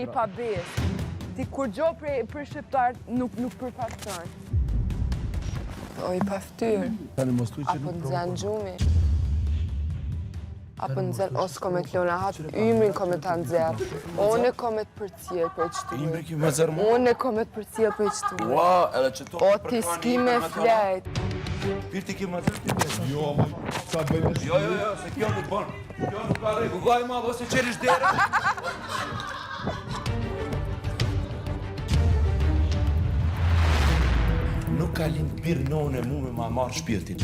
i pabes. Ti kur gjo për shqiptarët nuk përfakton. O i paftyr. Apo nëzën gjumi. Apo nëzën os komet lona hatë, ymrin komet të nëzër. One komet për cilë për qëtu. One komet për cilë për qëtu. O ti s'ki me flejt. Pirti ki më zërë ti besë. Jo, sa bëjnë shtë. Jo, se kjo nuk bënë. Kjo nuk ka regu. Gaj ma, ose qerish dere. Nuk ka lind birë none mu me ma marë shpirtin.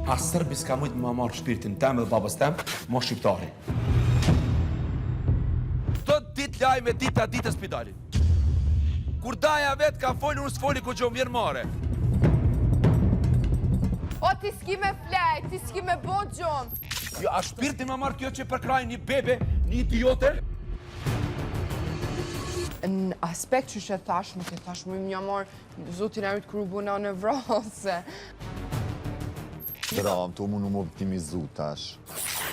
As sërbi s'ka mujtë me ma marë shpirtin tem dhe babës tem, mo shqiptari. Të dit laj me dita spitalit. Kur daja vetë ka folë, unë s'foli ku gjo mirë mare. O ti s'ki me flejt, ti s'ki me bo gjonë. Jo, a shpirtin ma marë kjo që përkraj një bebe, një idiote? Në aspekt që shë thash, nuk e thash mu im një marë zotin e rritë kërë buna në vrasë. Bravo, të mu në më optimizu tash.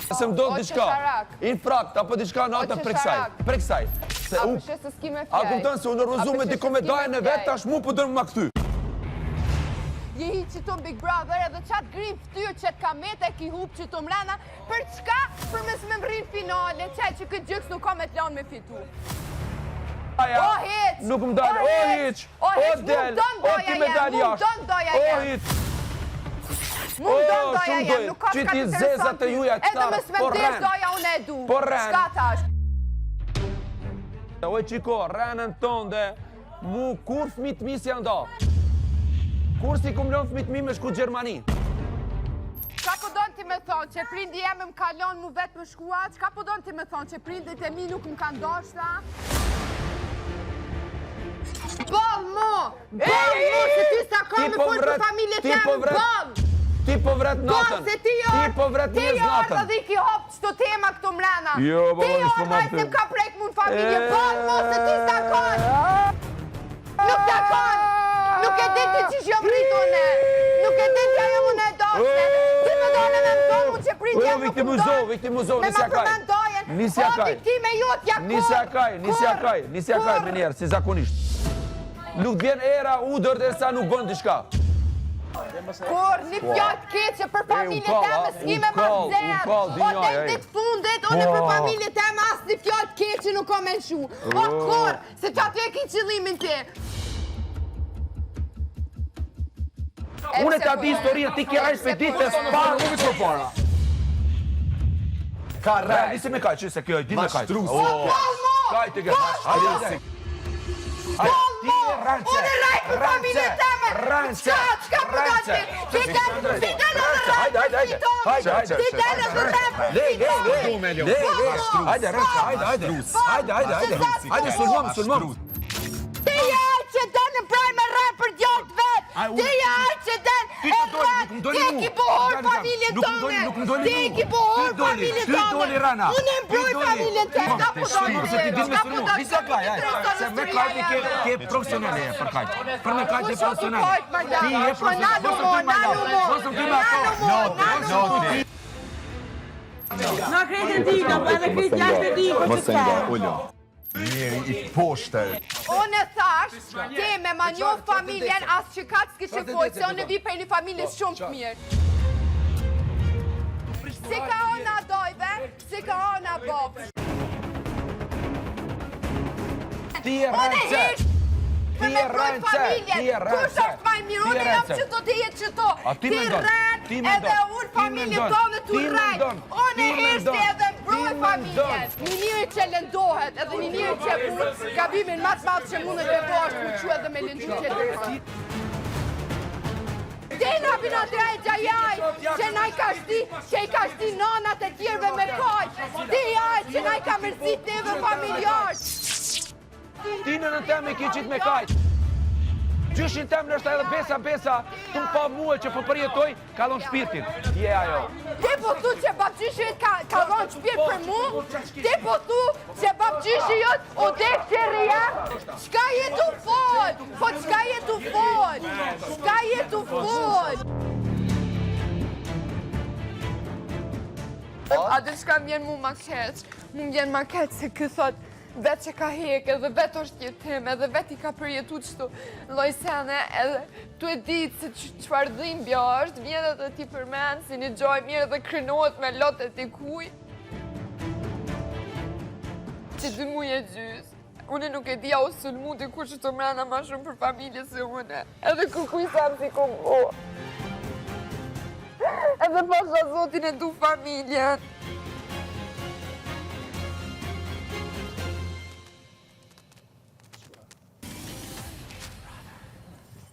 Se më do të diqka, infrakt, apo diqka në atë preksaj. Apo shë se s'ki me flejt. A këmëtën se unë rëzu me diko me dajën e vetë, tash mu për dërmë ma këty. Je hi që ton Big Brother edhe qatë grip ftyrë që kamete ki hup që ton mrena, për çka? Për mes me mrinë finale, qaj që këtë gjyks nuk ka me t'lanë me fitu. O hiq! Nuk më dalë, o hiq! O del! O ti me dalë jashtë! O hiq! Mu më donë doja jem, nuk ka që ti zezat e juja qëtarë, edhe mes me mdirë doja unë e du. Shka tash? Oj qiko, rrenën tonë dhe mu kur fmit mi si janë da? Kur si kum lonë fmit mi me shku Gjermani? Qa po donë ti me thonë, që prindi jeme më kalon mu vetë më shkua? Qa po donë ti me thonë, që prindit e mi nuk më kanë doshta? Bol mu! Bol mu, se ty s'ta ka me folë për familje temë, bol! Ti po vret natën! Ti po vret njës natën! Ti jo orë dhe ki hopë qëto tema këto mrena! Jo, ti jo orë dhe se m'ka prek mu në familje, bol mu, se ty s'ta konë! Nuk ta konë! Nuk e din ti që shjo vritone! Nuk e din që ajo më në doshte! Ti me dole me më tonë mu që prindja më këmdo! Viktimuzo, nisja kaj! Nisja kaj! O, ti me jot ja Nisja kaj me njerë, si zakonisht. Nuk vjen era udër dhe sa nuk bënë diçka. Kur, një pjatë keqe për familje teme s'ki me ma zerë. O të ditë fundet, one për familje teme as një pjatë keqe nuk ka me shu. O kur, se që aty e ki qëllimin ti. Unë e ta di historie, ti kja ajsh për ditë të sparë. Unë të para. Ka rrë. Nisi me kaj, që se kjo e di me kaj. O, palmo! Kaj të gërë. Palmo! Unë e rajtë për familje teme! Qka përdo ti? Ti delë dhe rajtë Ti jaj që delë në praj me rajtë për djotë vetë! Ti jaj që delë e rajtë! Ti e ki buhur familje tome! Ti e ki buhur familje tome! Unë e mbroj familje teme! Ka përdo ti? Se me kajti ke profesionale e për kajti. Për me kajti e profesionale. Ti e profesionale. Në kretin ti, në edhe kretin jashtë ti, për që të Njeri i poshtër. Unë e thash, ti me ma njohë familjen asë që katë s'kishe pojtë, se unë e vi për një familje shumë të mirë. Si ka ona dojve, si ka ona bobë. Ti e rënce. Për me brojt familjen, kush është maj mirë, unë jam që do të jetë që to. Ti rënë edhe unë familje tonë të rënë. Unë e ishte edhe mbroj familjen. Një njëri që lëndohet, edhe një njëri që gabimin matë matë që mund e të bashkë më që edhe me lëndu që të rënë. Ti nga bina drejtja jaj, që na i ka shti nanat e tjerve me kaj. Ti jaj, që na i ka mërësit neve familjarë. Ti në teme ki qitë me kajtë. Gjyshin tem nështë edhe besa, tu më pa muë që po përjetoj, kalon shpirtin. Je ajo. Ti po thu që babgjyshit kalon shpirt për mu? Ti po thu që babgjyshit jot o dek që rria? Qka je tu fol? Po qka je tu fol? Qka je tu fol? A dhe shka mjen mu ma keq? Mu mjen ma keq se këthot vetë që ka hek, edhe vetë është jetim, edhe vetë I ka përjetu qëtu lojsene, edhe tu e ditë se qëfar dhimbja është, vjen edhe ti përmenë si një gjoj mirë dhe krynohet me lotet I kuj. Që 2 muaj e gjys. Une nuk e dija o sulmu të kur që të mrena ma shumë për familje se une. Edhe kukuj sam si kom bo. Edhe pasha zotin e du familjen.